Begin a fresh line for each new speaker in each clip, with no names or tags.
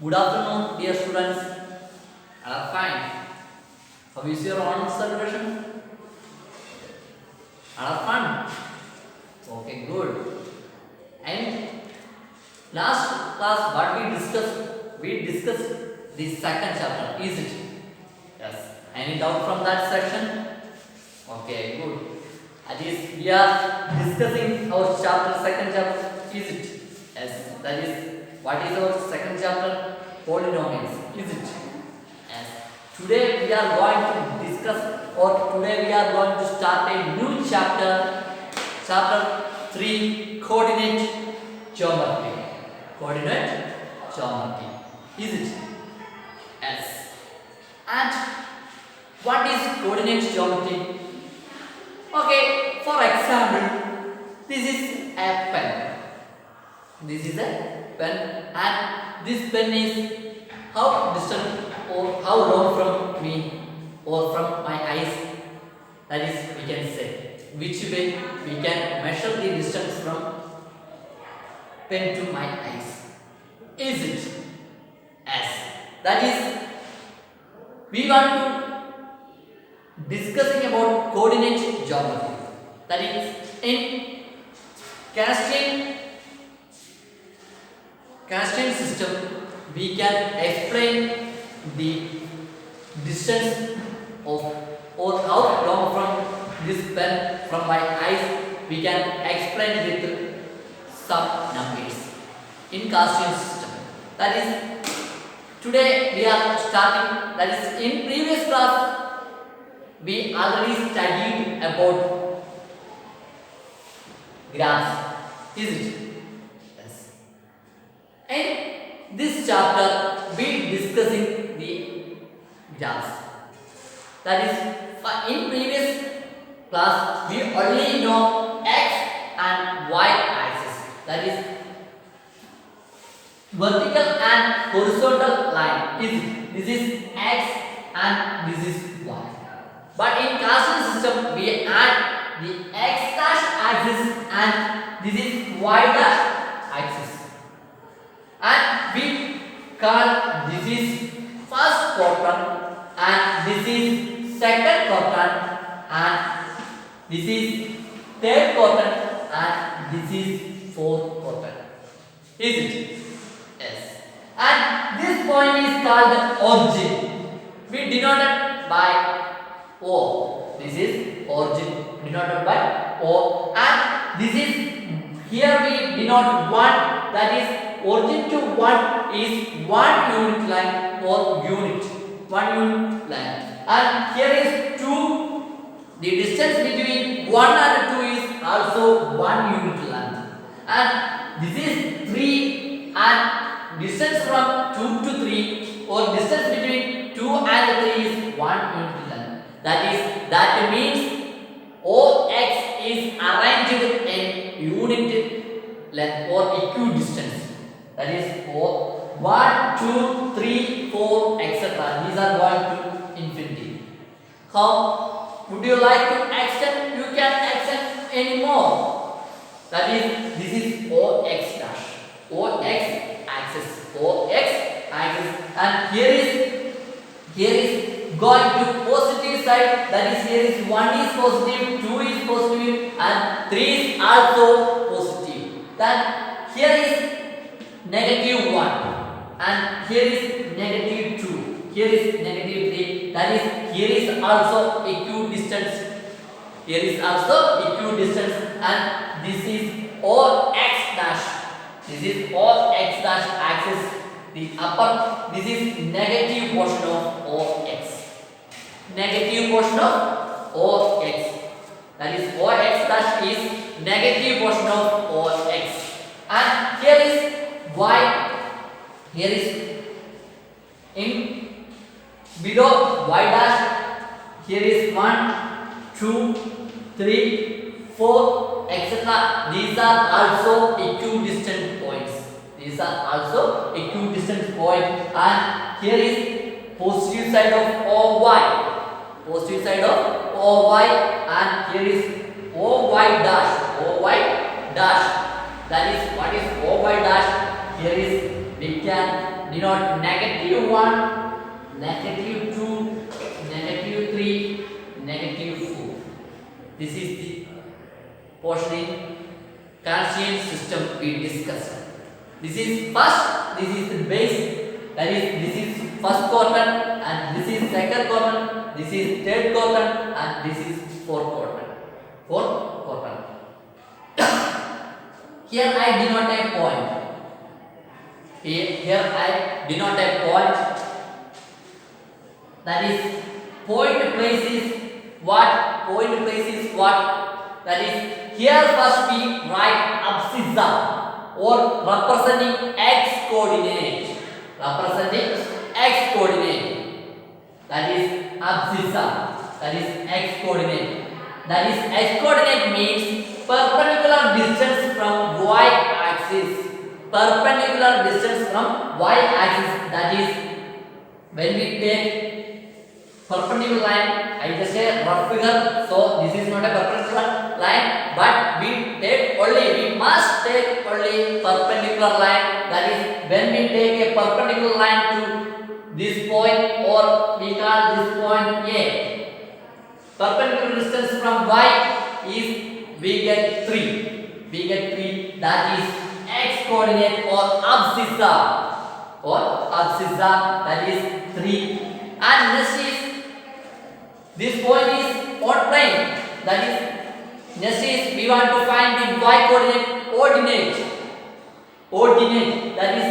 Good afternoon, dear students. Fine. How is your own celebration? Fun. Okay, good. And last class, what we discussed the second chapter. Is it? Yes. Any doubt from that section? Okay, good. That is, we are discussing our chapter, second chapter. Is it? Yes. That is, what is our second chapter? Polynomials. Is it? Yes. Today we are going to discuss, or today we are going to start a new chapter, chapter 3, coordinate geometry. Coordinate geometry. Is it? Yes. And what is coordinate geometry? Okay, for example, this is a pen. This is a pen, and this pen is how distant or how long from me or from my eyes. That is, we can say which way we can measure the distance from pen to my eyes. Is it? Yes. That is, we want to discussing about coordinate geometry. That is, in Cartesian system, we can explain the distance of or how long from this pen from my eyes. We can explain with some numbers in Cartesian system. That is, today we are starting. That is, in previous class we already studied about graphs. Is it? Yes. In this chapter, we discussing the graphs. That is, in previous class, we only know x and y axis. That is, vertical and horizontal line. This is x and this is y. But in Cartesian system, we add the x dash axis and this is y dash axis. And we call this is first quadrant and this is second quadrant and this is third quadrant and this is fourth quadrant. Is it? Yes. And this point is called origin. We denote it by O. This is origin denoted by O, and this is here we denote 1. That is, origin to 1 is 1 unit line or unit. 1 unit line. And here is 2. The distance between 1 and 2 is also 1 unit line. And this is 3, and distance from 2 to 3 or distance between 2 and 3 is 1 unit line. That means OX is arranged in unit length or equidistance. That is, 1, 2, 3, 4, etc. These are going to infinity. How would you like to extend? You can extend any more. That is, this is OX dash. OX axis, and here is going to positive side. That is, here is 1 is positive, 2 is positive, and 3 is also positive. Then here is negative 1, and here is negative 2. Here is negative 3. That is, here is also equidistance. Here is also equidistance, and this is OX dash. This is OX dash axis. The upper, this is negative portion of OX. Negative portion of OX. That is, OX dash is negative portion of OX. And here is Y. Here is in below Y dash. Here is 1, 2, 3, 4, etc. These are also equidistant points. These are also equidistant point, and here is positive side of OY. Positive side of OY, and here is OY dash. OY dash. That is, what is OY dash? Here is We can denote negative 1, negative 2, negative 3, negative 4. This is the portion in Cartesian system we discussed. This is first, this is the base, that is, this is first quadrant, and this is second quadrant, this is third quadrant, and this is fourth quadrant. Fourth quadrant. Here I denote a point. Here I denote a point. That is, point place is what? Point place is what? That is, here first we write abscissa or representing x coordinate. Representing x coordinate. That is abscissa. That is x coordinate. That is, x coordinate means perpendicular distance from y axis. Perpendicular distance from y axis. That is, when we take perpendicular line, I just say rough figure. So this is not a perpendicular line, but we must take only perpendicular line. That is, when we take a perpendicular line to this point, or we call this point A. Perpendicular distance from y is, we get 3. We get 3. That is x coordinate or abscissa. That is 3. And next is, this point is on plane. That is, next is we want to find the y coordinate. Ordinate. That is,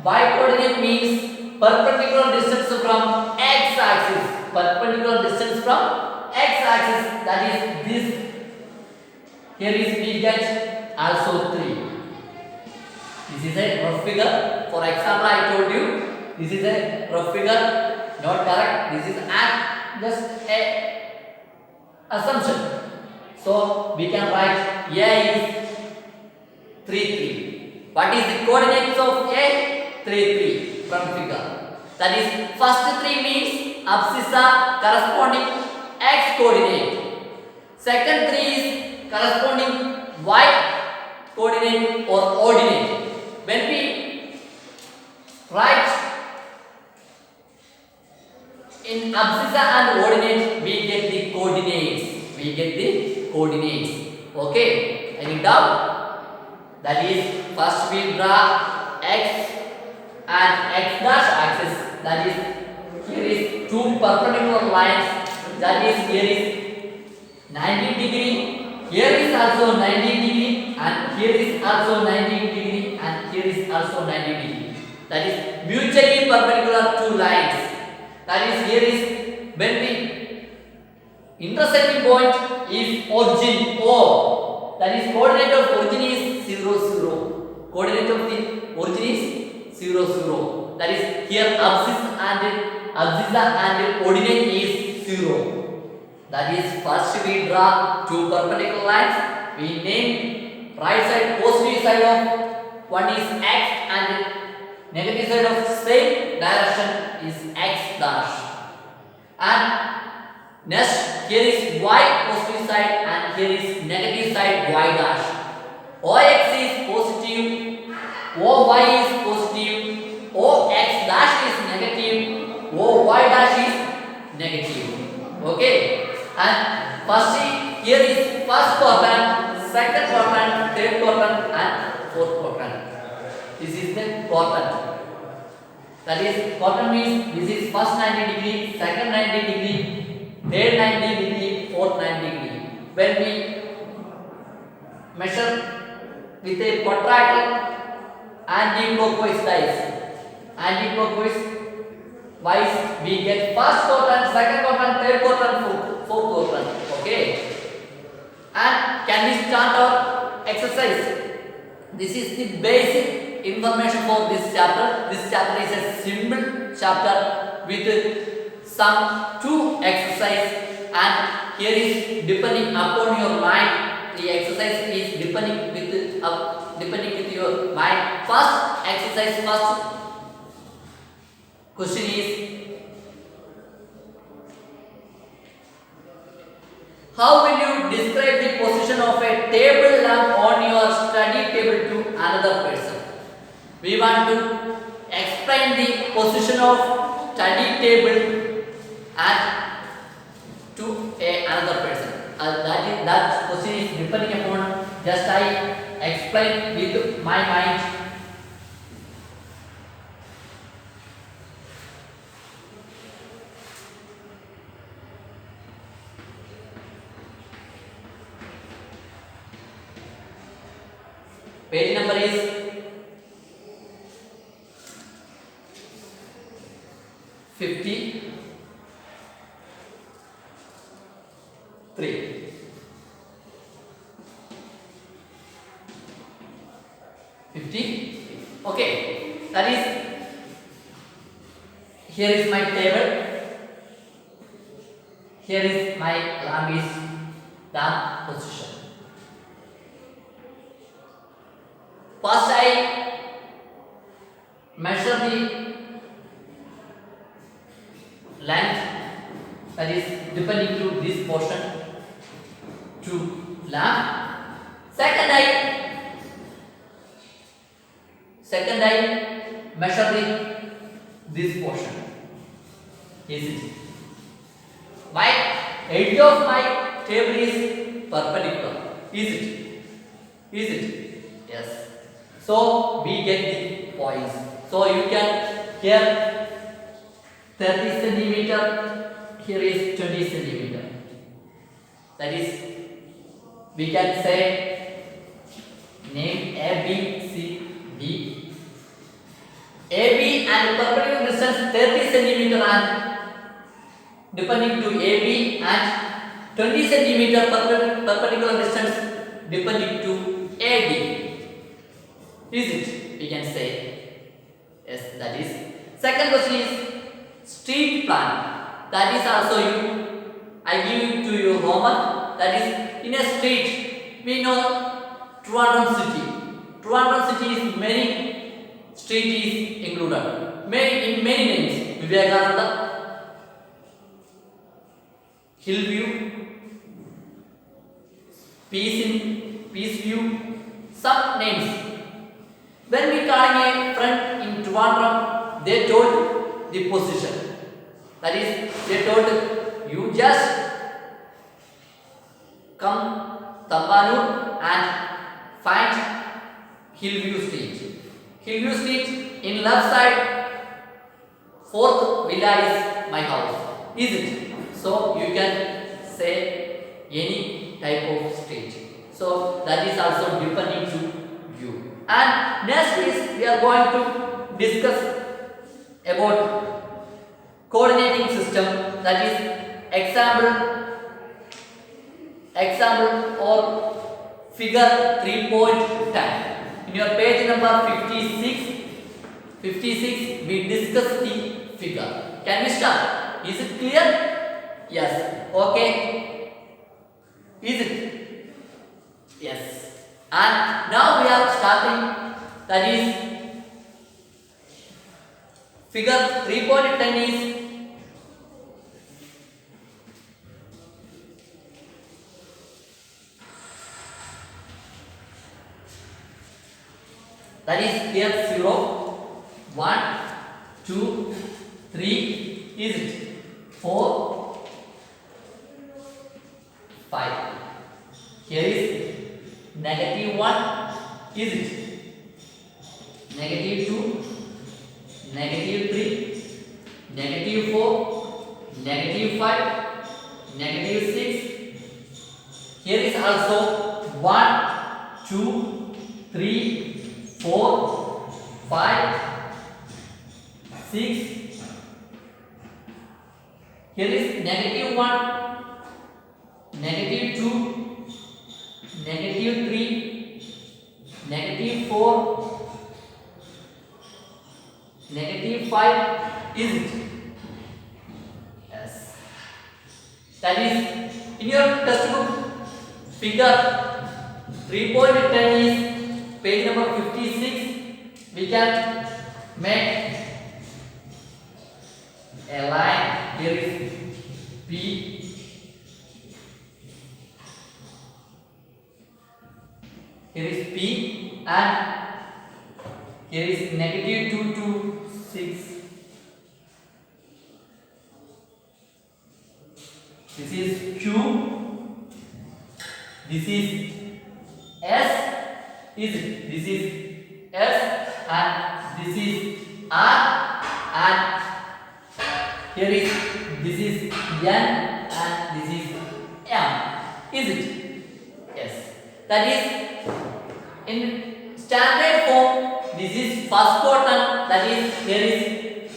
y coordinate means perpendicular distance from x axis. Perpendicular distance from x axis. That is this. Here is we get also 3. This is a rough figure. For example, I told you this is a rough figure, not correct. This is just a assumption. So we can write A is 3, 3. What is the coordinates of A? 3, 3 from figure. That is, first 3 means abscissa corresponding x coordinate. Second 3 is corresponding y coordinate or ordinate. When we write in abscissa and ordinate, we get the coordinates. Okay, any doubt? That is, first we draw x and x dash axis. That is, here is 2 perpendicular lines. That is, here is 90 degree. Here is also 90 degree, and here is also 90 degree, and here is also 90 degree. That is mutually perpendicular 2 lines. That is, here is, when the intersecting point is origin O. That is, coordinate of origin is 0, 0. Coordinate of the origin is 0, 0. That is, here abscissa and ordinate is 0. That is, first we draw 2 perpendicular lines. We name right side, positive side of one is x, and negative side of same direction is x dash. And next, here is y positive side, and here is negative side y dash. Ox is positive, oy is positive, ox dash is negative, oy dash is negative. Okay. And first, here is first quadrant, second quadrant, third quadrant, and fourth quadrant. This is the quadrant. That is, quadrant means this is first 90 degree, second 90 degree, third 90 degree, fourth 90 degree. When we measure with a protractor anti-clockwise wise, we get first quadrant, second quadrant, third quadrant, fourth quadrant. Okay. And can we start our exercise? This is the basic information for this chapter. This chapter is a simple chapter with some 2 exercise, and here is depending upon your mind. The exercise is depending with your mind. First exercise, first question is, how will you describe the position of a table lamp on your study table to another person? We want to position of study table at to another person. That question is depending upon just I explain with my mind. Page number is 53. 50. Okay, that is, here is my table. Here is my lamp is the position. First I measure the length, that is depending to this portion to lamp. Second I measure this portion. Is it? My edge of my table is perpendicular. Is it? Is it? Yes. So we get the points. So you can here 30 centimeter, here is 20 centimeter. That is, we can say name A, B, C, D. AB and perpendicular distance 30 centimeter and depending to AB and 20 centimeter perpendicular distance depending to AD. Is it? We can say yes. That is. Second question is street plan. That is also I give it to you homework. That is, in a street we know Trivandrum city. Trivandrum city is many street is included. Many names. Vivekananda, Hillview, Peace View, some names. When we calling a friend in Trivandrum, they told the position. That is, they told you just come Tambanur and find Hillview Street. Hillview Street in left side, fourth villa is my house. Is it? So you can say any type of street. So that is also depending to you. And next is we are going to discuss about coordinating system. That is example or figure 3.10. In your page number 56 we discuss the figure. Can we start? Is it clear? Yes. Okay. Is it? Yes. And now we are starting, that is figure 3.10 is that is here 0, 1, 2, 3, is it? 4, 5. Here is -1, is it? -2, -3, -4, -5, -6. Here is also 1, 2, 3, 4, 5, 6. Here is -1, -2, -3, -4, -5. Is it? Yes. That is, in your textbook figure 3.10 is page number 56. We can make a line. Here is P. Here is P and here is -2 to 6. This is S, is it? This is S and this is R, and here is this is N and this is M. Is it? Yes. That is in standard form. This is first quadrant. That is here is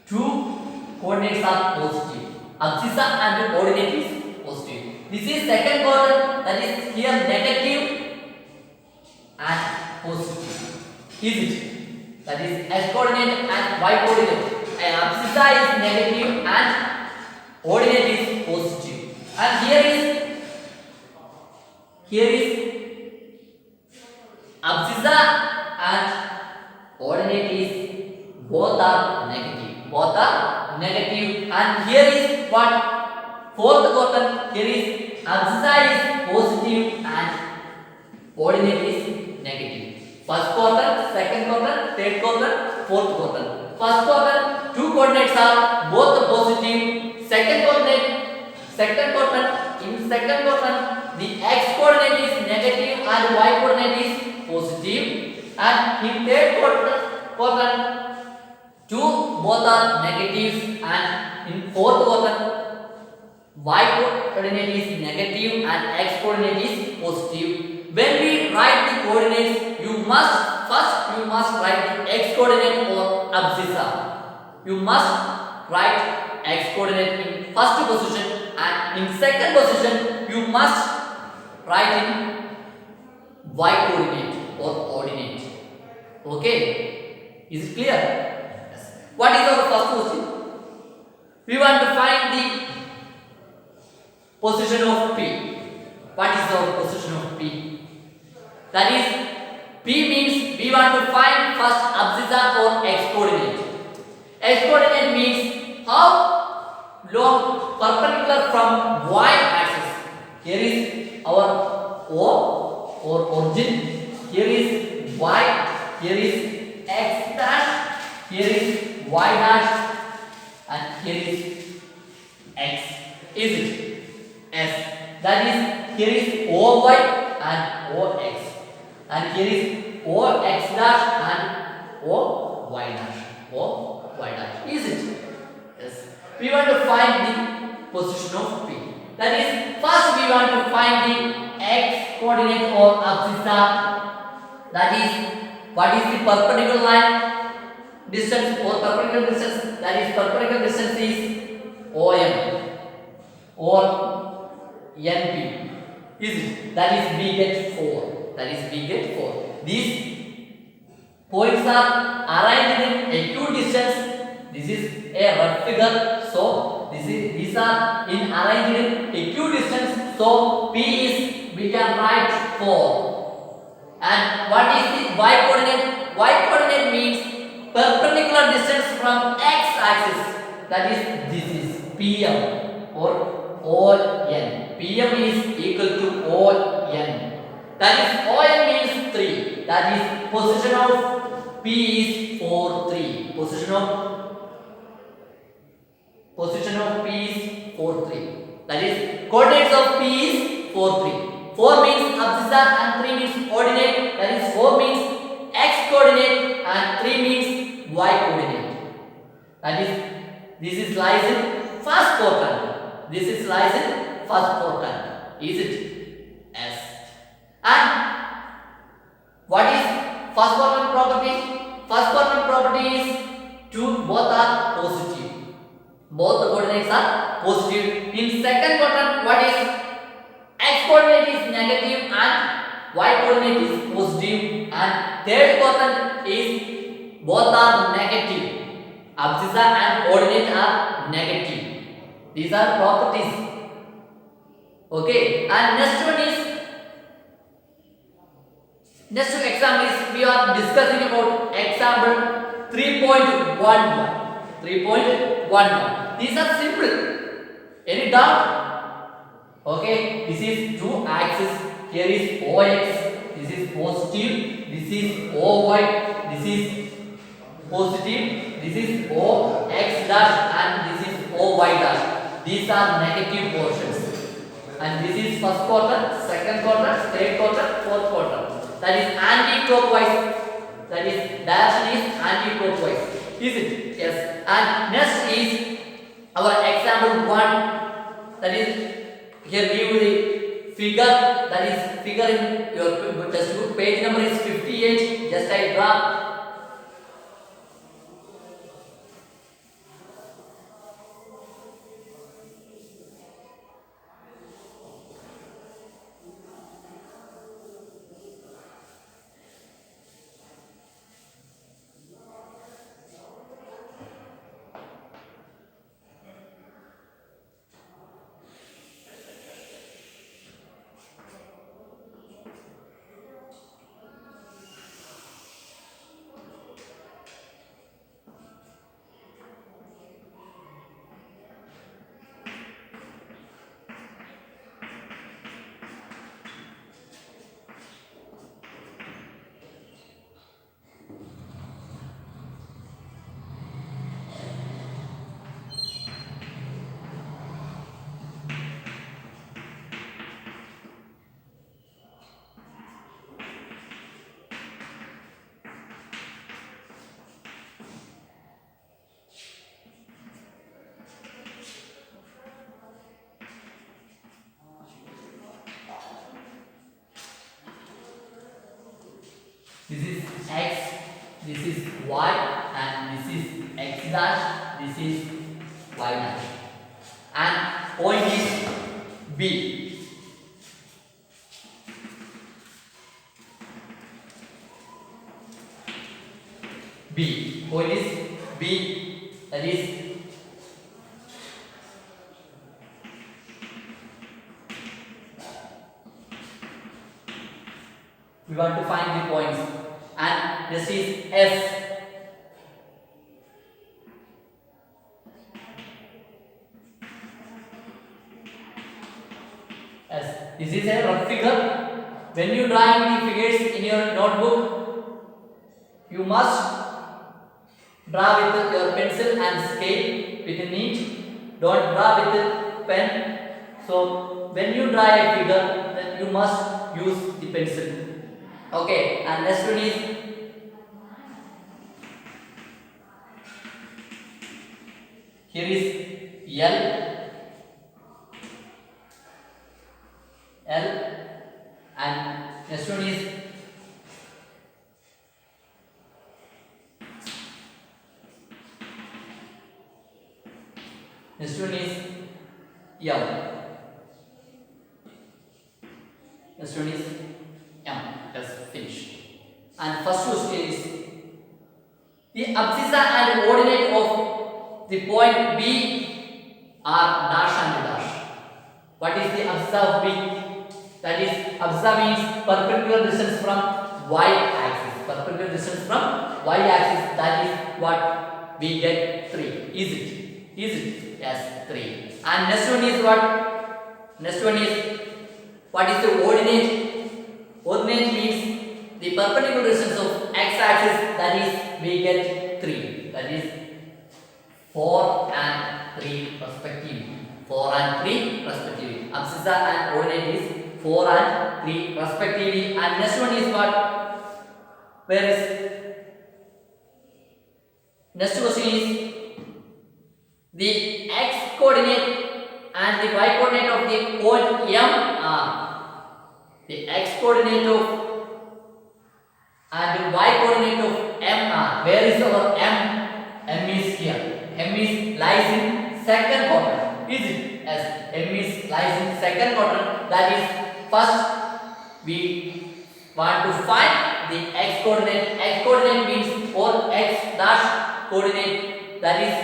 two coordinates are positive. Abscissa and ordinate is positive. This is second quadrant. That is here negative and positive. Is it? That is x coordinate and y coordinate. And abscissa is negative and ordinate is positive. And here is abscissa and ordinate is both are negative. Both are negative. And here is what? Fourth quadrant. Here is abscissa is positive and ordinate is negative. First quadrant, second quadrant, third quadrant, fourth quadrant. First quadrant, two coordinates are both positive. Second quadrant, in second quadrant, the x coordinate is negative and y coordinate is positive. And in third quadrant, two both are negatives, and in fourth quadrant, y coordinate is negative and x coordinate is positive. When we write the coordinates, you must write the x coordinate or abscissa. You must write x coordinate in first position, and in second position you must write in y coordinate or ordinate. Okay, is it clear? Yes. What is our first question? We want to find the position of P. What is our position of P? That is, P means we want to find first abscissa or x coordinate. X coordinate means how long perpendicular from y axis. Here is our O or origin. Here is y. Here is x dash. Here is y dash, and here is x. Is it? S. That is, here is OY and OX. And here is OX dash and OY dash. OY dash. Is it? Yes. We want to find the position of P. That is, first we want to find the x coordinate or abscissa. That is, what is the perpendicular line distance or perpendicular distance? That is, perpendicular distance is OM or NP. Is it? That is, we get 4. That is, we get 4. These points are arranged in equidistance. This is a rough figure. So these are arranged in equidistance. So P is, we can write 4. And what is the y coordinate? Y coordinate means perpendicular distance from x axis. That is, this is PM or ON. PM is equal to ON. That is, ON means 3. That is, position of P is 4, 3. Position of P is 4, 3. That is, coordinates of P is 4, 3. 4 means abscissa and 3 means ordinate. That is, 4 means x coordinate and 3 means y coordinate. That is, this is lies in first quadrant. This is lies in first quadrant. Is it? S. And what is first quadrant property? First quadrant property is both are positive. Both the coordinates are positive. In second quadrant, what is x coordinate is negative and y coordinate is positive. And third quadrant is both are negative. Abscissa and ordinate are negative. These are properties. Okay. And next example is we are discussing about example 3.11. 3.11. These are simple. Any doubt? Okay. This is two axes. Here is OX. This is positive. This is OY. This is positive. This is OX dash and this is OY dash. These are negative portions. and this is first quarter, second quarter, third quarter, fourth quarter. That is anti-clockwise. That is direction is anti-clockwise. Is it? Yes. And next is our example 1. That is here give the figure. That is figure in your textbook. Page number is 58. Just I draw. This is x, this is y, and this is x dash, this is y dash. And point is B. B. Point is B. That is we want to find the points, and this is S. S. This is a rough figure. When you drawing the figures in your notebook, you must draw with your pencil and scale with a neat. Don't draw with a pen. So when you draw a figure, then you must use the pencil. Okay, and next one is here is L, and next one is M. Next one is M. Let's finish. And first question is the abscissa and ordinate of the point B are dash and dash. What is the abscissa of B? That is, abscissa means perpendicular distance from y axis. Perpendicular distance from y axis. That is what we get 3. Is it? Is it? Yes, 3. And next one is what? Next one is what is the ordinate? Ordinate means the perpendicular distance of x axis. That is we get 3. That is 4 and 3 respectively. 4 and 3 respectively. Abscissa and ordinate is 4 and 3 respectively. And next one is what? Where is? Next question is the x coordinate and the y coordinate of the point M are the x coordinate of and the y coordinate of M are. Where is our M? M is here. M is lies in second quadrant. Is it? Yes. M is lies in second quadrant. That is, first we want to find the x coordinate. X coordinate means or x dash coordinate. That is,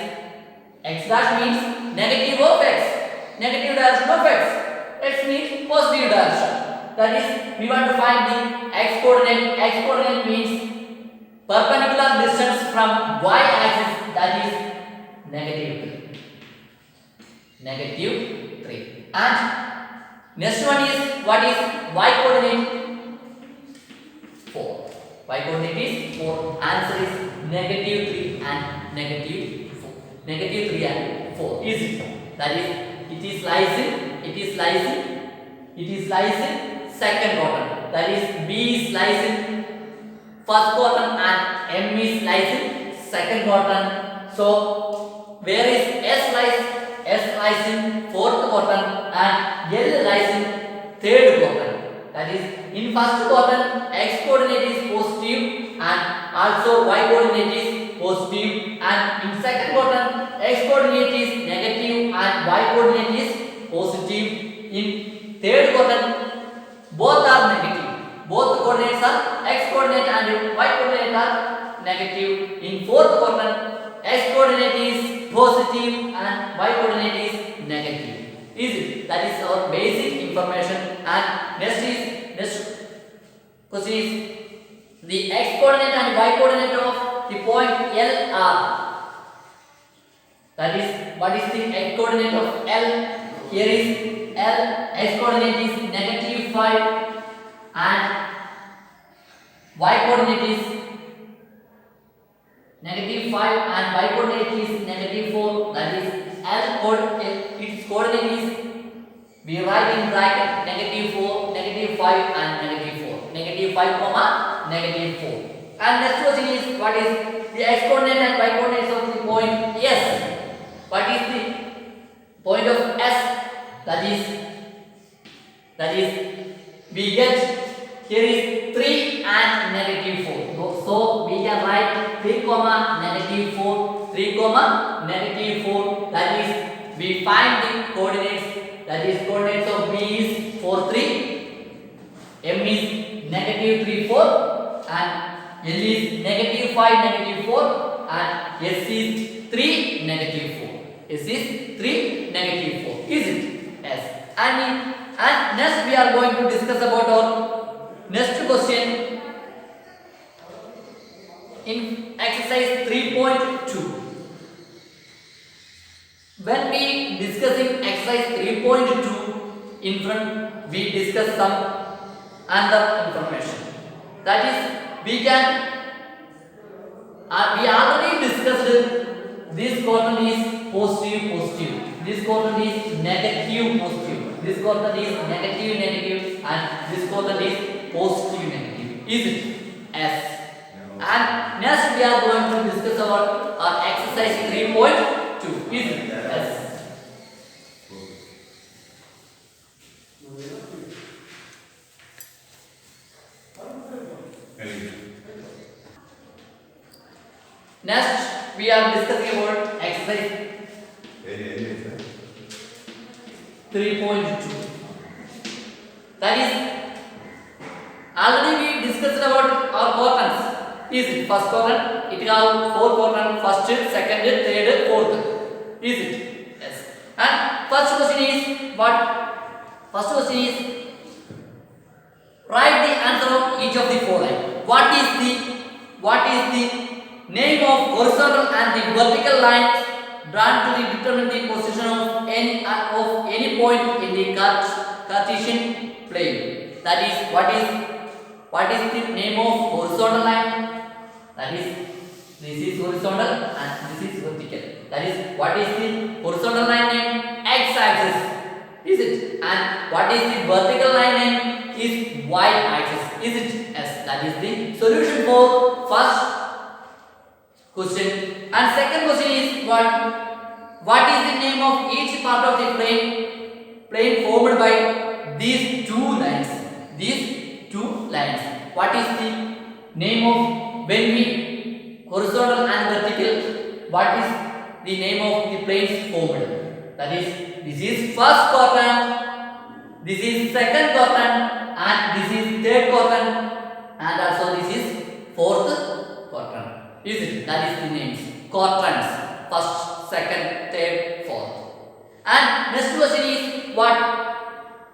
x dash means negative of x. Negative direction of x. X means positive direction. That is, we want to find the x coordinate. X coordinate means perpendicular distance from y axis. That is negative 3. Negative 3. And next one is what is y coordinate? 4. Y coordinate is 4. Answer is negative 3 and negative 4. Negative 3 and 4. Is it? That is, it is lies in it is lies in second quadrant. That is B is lies in first quadrant and M is lies in second quadrant. So where is S lies? S lies in fourth quadrant and L lies in third quadrant. That is in first quadrant x coordinate is positive and also y coordinate is positive, and in second quadrant x coordinate is negative and y coordinate is positive. In third quadrant both are negative. Both coordinates are x coordinate and y coordinate are negative. In fourth quadrant x coordinate is positive and y coordinate is negative. Is it? That is our basic information. And next question is the x coordinate and y coordinate of the point L are. That is, what is the x coordinate of L? Here is L, x coordinate is negative 5 and y coordinate is negative 5 and y coordinate is negative 4. That is L coordinate, its coordinate is, we write in bracket negative 4, negative 5 and negative 4. Negative 5 comma negative 4. And next question is, what is the x coordinate and y coordinates of the point S? What is the point of S? That is we get here is 3 and negative 4. So we can write 3 comma negative 4, 3 comma negative 4. That is we find the coordinates. That is coordinates of B is 4 3, M is negative 3 4 and L is negative 5 negative 4 and S is 3 negative 4. S is 3 negative 4. Is it? Yes. And next we are going to discuss about our next question in exercise 3.2. When we discussing exercise 3.2 in front, we discuss some other information. That is, we already discussed this quadrant is positive. This quadrant is negative. This quadrant is negative, and this quadrant is positive. Is it? Yes. And next we are going to discuss our exercise 3.2. Is it? Yes. Next we are discussing about exercise 3.2. That is, already we discussed about our quadrants. Is it first quadrant? It has 4 quadrants: first, second, third, fourth. Is it? Yes. And first question is what? First question is write the answer of each of the following. What is the name of horizontal and the vertical lines drawn to determine the position of any point in the Cartesian plane? That is, what is the name of horizontal line? That is, this is horizontal and this is vertical. That is, what is the horizontal line name? X-axis. Is it? And what is the vertical line name? Is Y-axis. Is it? Yes. That is the solution for first question. And second question is what is the name of each part of the plane formed by these two lines? What is the name of, when we horizontal and vertical, what is the name of the planes formed? That is, this is first quadrant, this is second quadrant, and this is third quadrant, and also this is fourth quadrant. Is it? That is the names. Quadrants. First, second, third, fourth. And next question is what?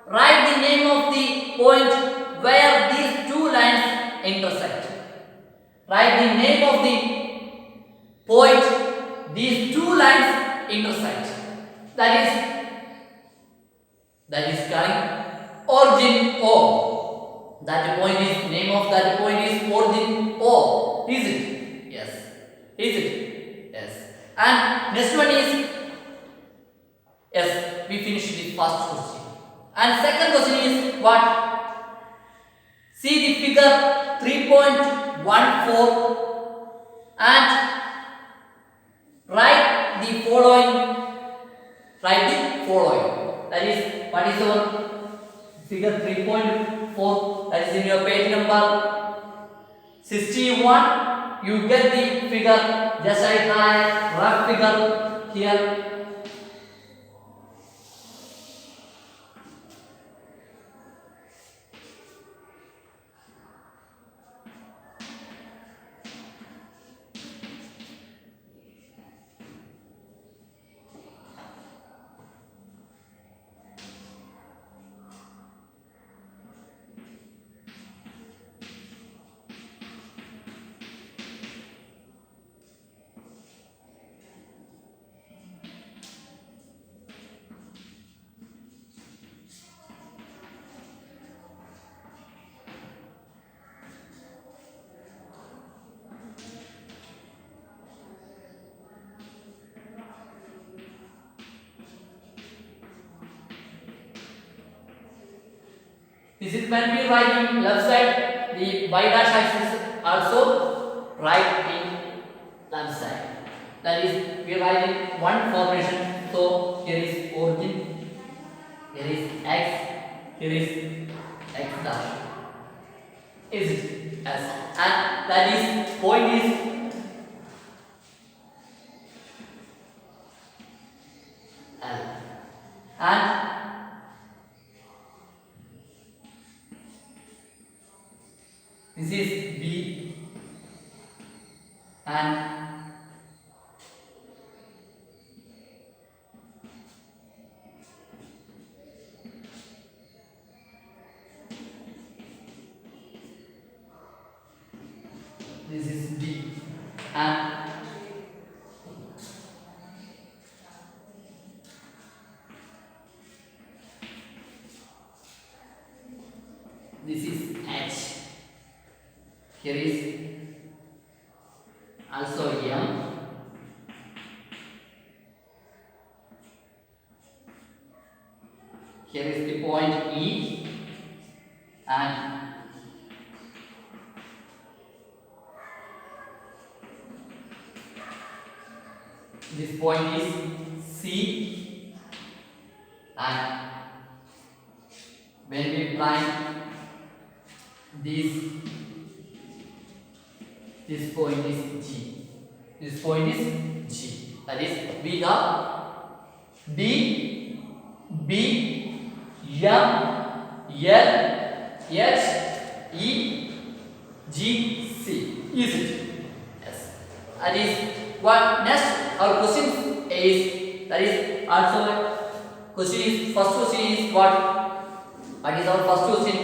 Write the name of the point where these two lines intersect. Write the name of the point these two lines intersect. That is coming origin O. That point is, name of that point is origin O. Is it? Yes. Is it? Yes. And next one is, yes, we finished the first question. And second question is what? See the figure 3.14 and write the following. Write the following. That is, what is our figure 3.4? That is in your page number 61. You get the figure. Just I try rough figure here. This is when we write in left side, the y dash axis also write in left side. That is, we write in one formation. So here is origin, here is x, here is x dash. Is it s, and that is point is L, and this is B, and this is D, and this is H. Here is also M, here is the point E, and this point is C, and when we prime this point is G. This point is G. That is, we have D, B, M, L, H, E, G, C. Is it? Yes. That is what next our question is. That is also question is first question is what? What is our first question?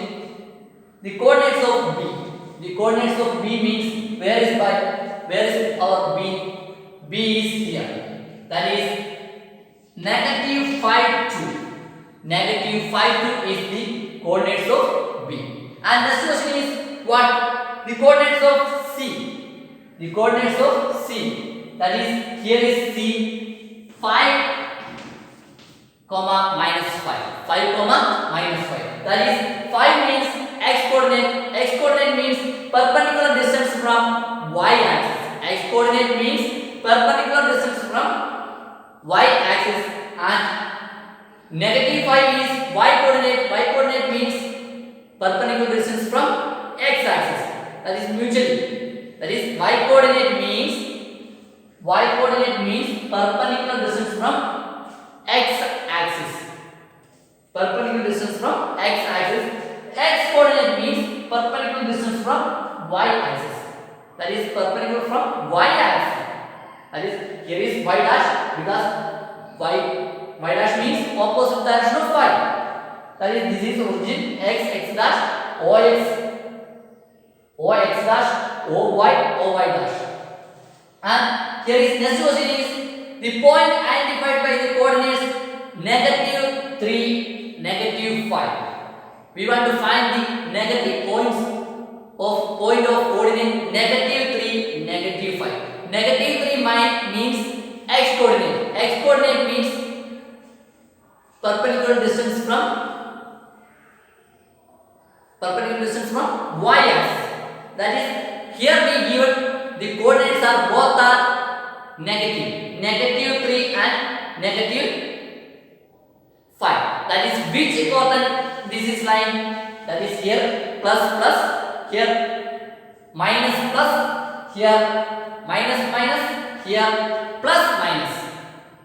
The coordinates of B. The coordinates of B means where is our B? B is here. That is negative 5, 2. Negative 5, 2 is the coordinates of B. And next question is what? The coordinates of C. The coordinates of C. That is, here is C, 5, comma minus 5. 5, comma minus 5. That is, 5 means x coordinate. X coordinate means perpendicular distance from y axis. X coordinate means perpendicular distance from y axis, and negative 5 is y coordinate. Y coordinate means perpendicular distance from x axis. That is mutually. That is, y coordinate means perpendicular distance from x axis. Perpendicular distance from x axis. X coordinate means perpendicular distance from y axis. That is perpendicular from y axis. That is, here is y dash because y dash means opposite direction of y. That is, this is origin x dash, o x dash, o y dash. And here is next question is the point identified by the coordinates negative 3, negative 5. We want to find the negative points of point of coordinate negative 3, negative 5. Negative 3 means x coordinate. X coordinate means perpendicular distance from y-axis. That is, here we given the coordinates are both are negative, -3 and -5. That is, which coordinate this is lying? That is here plus plus, here minus plus, here minus minus, here plus minus.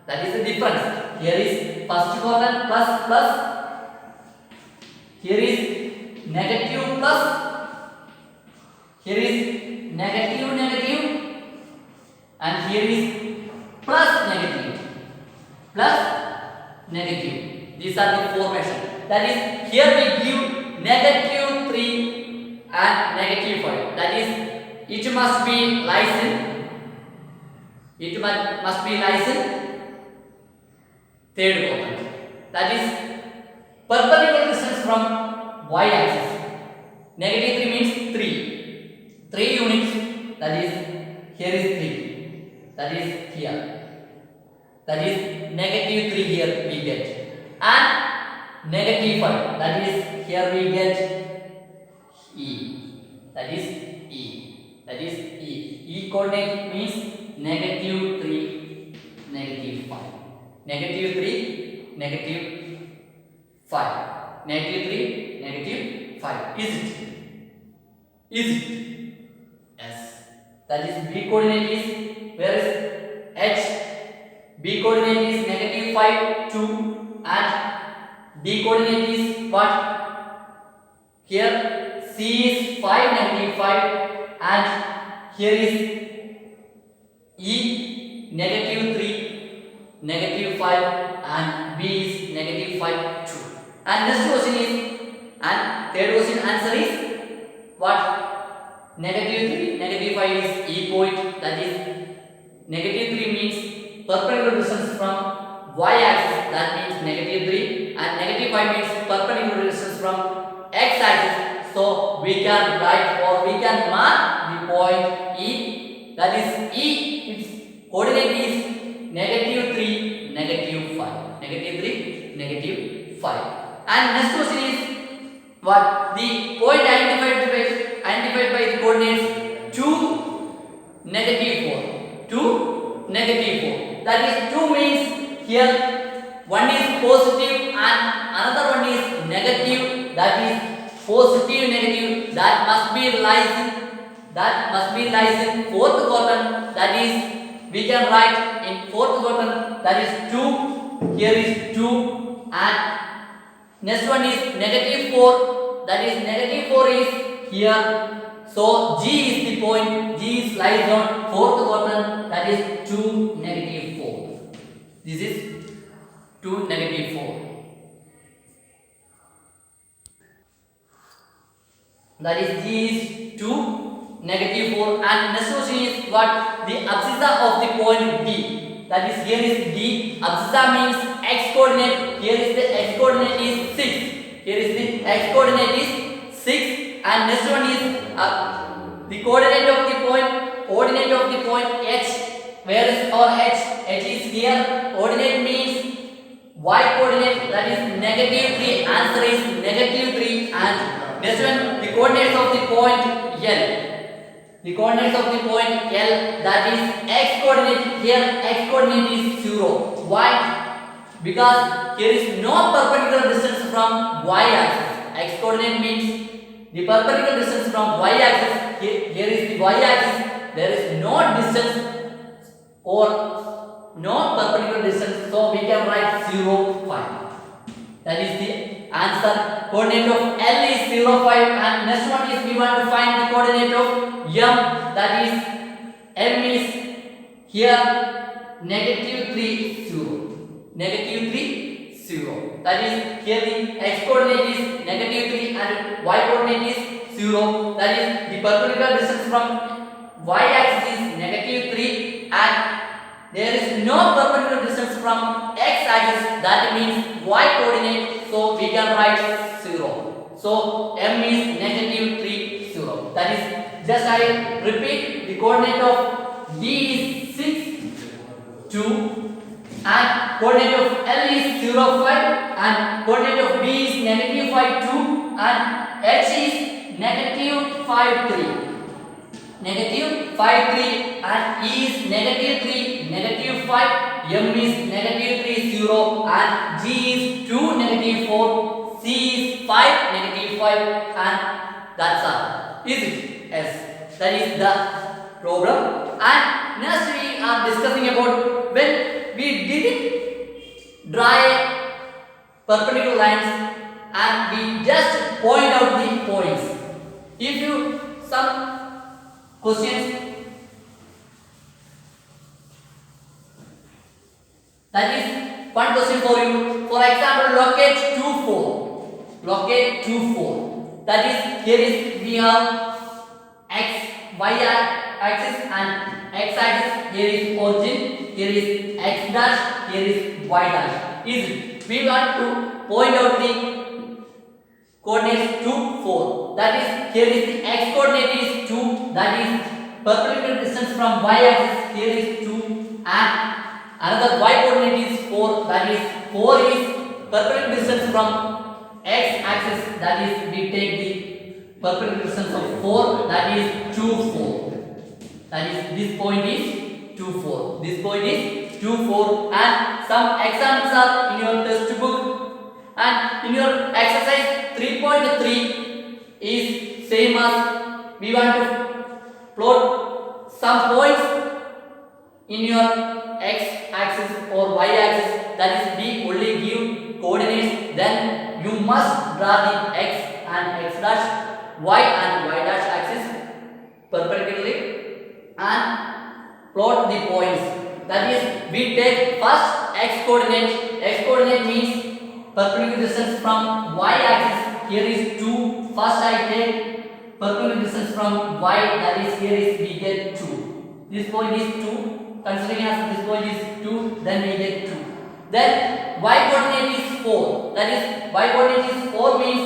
That is the difference. Here is first coordinate plus plus, here is negative plus, here is negative negative, and here is plus negative plus negative. These are the formation. That is, here we give -3 and -5. That is, it must be lies in, must be lies in third quadrant. That is, perpendicular distance from y-axis. -3 means 3 units. That is, here is 3. That is here. That is -3 here we get, and -5. That is, here we get E. That is E. That is E. E coordinate means -3, -5. -3, -5. -3, -5. Is it? Is it? Yes. That is, B coordinate is, where is H? B coordinate is -5, 2, and D coordinate is what? Here C is 5, -5, and here is E, -3, -5, and B is -5, 2. And next question is, and third question answer is what? -3, -5 is E point. That is, -3 means perpendicular distance from y-axis. That means -3, and -5 means perpendicular distance from x-axis. So we can write, or we can mark the point E. That is, E, its coordinate is -3, -5. -3, -5. And next question is what? The point identified by the coordinates 2, -4. 2, -4. That is, 2 means here one is positive and another one is negative. That is, positive negative, that must be lies in fourth quadrant. That is, we can write in fourth quadrant. That is 2. Here is 2, and next one is -4. That is, -4 is here. So G is the point. G is lies on fourth quadrant. That is 2, -4. This is 2, -4. That is, G is 2, -4. And next question is what? The abscissa of the point D. That is, here is D. Abscissa means x coordinate. Here is the x coordinate is 6. Here is the x coordinate is 6. And next one is the coordinate of the point H. Where is our H? H is here. Coordinate means y coordinate. That is -3. Answer is -3. And next one, the coordinates of the point L. The coordinates of the point L, that is x coordinate. Here x coordinate is 0. Why? Because here is no perpendicular distance from y axis. X coordinate means the perpendicular distance from y axis. Here is the y axis. There is no distance or no perpendicular distance, so we can write 0, 5. That is the answer. Coordinate of L is 0, 5. And next one is, we want to find the coordinate of M. That is, M is here -3, 0. -3, 0. That is, here the x coordinate is -3 and y coordinate is 0. That is, the perpendicular distance from y axis is -3, and there is no perpendicular distance from x axis. That means y coordinate. So we can write 0. So M is -3, 0. That is, just I repeat, the coordinate of D is 6, 2, and coordinate of L is 0, 5, and coordinate of B is -5, 2, and H is negative 5 3. Negative 5 3 and E is negative 3 negative 5, M is negative 3 0 and G is 2 negative 4, C is 5 negative 5 and that's all. Is it? Yes. That is the problem. And next we are discussing about when we didn't draw a perpendicular lines and we just point out the points. If you some questions that is one question for you. For example, locate 2 4. Locate 2 4. That is here is we have x y axis and x axis. Here is origin. Here is x dash. Here is y dash. Is it? We want to point out the coordinates 2 4. That is here is the x coordinate is 2. That is perpendicular distance from y axis. Here is 2 and another y coordinate is 4. That is 4 is perpendicular distance from x axis. That is we take the perpendicular distance of 4. That is 2 4. That is this point is 2 4. This point is 2 4 and some examples are in your textbook and in your exercise 3.3 is same as we want to plot some points in your x axis or y axis. That is we only give coordinates, then you must draw the x and x dash, y and y dash axis perpendicularly and plot the points. That is we take first x coordinate. X coordinate means perpendicular distance from y axis. Here is 2. First I take perpendicular distance from y, that is here is we get 2. This point is 2. Considering as this point is 2, then we get 2. Then y coordinate is 4. That is y coordinate is 4 means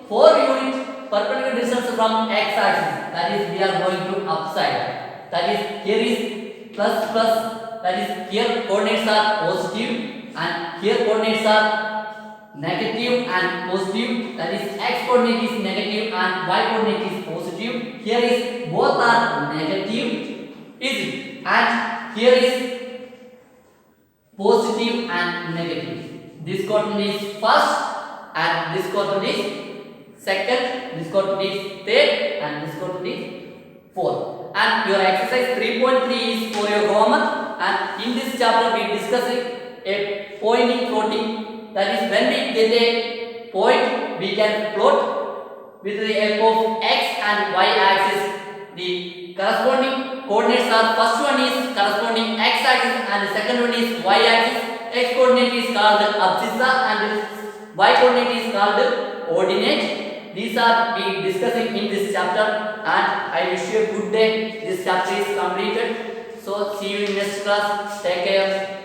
4 unit perpendicular distance from x axis. That is we are going to upside. That is here is plus plus. That is here coordinates are positive and here coordinates are negative and positive. That is x coordinate is negative and y coordinate is positive. Here is both are negative. Is it? And here is positive and negative. This coordinate is first and this coordinate is second. This coordinate is third and this coordinate is fourth. And your exercise 3.3 is for your homework. And in this chapter we discussing a pointing plotting. That is when we get a point we can plot with the help of x and y axis. The corresponding coordinates are first one is corresponding x axis and the second one is y axis. X coordinate is called abscissa and y coordinate is called ordinate. These are we discussing in this chapter and I wish you a good day. This chapter is completed. So see you in next class. Take care.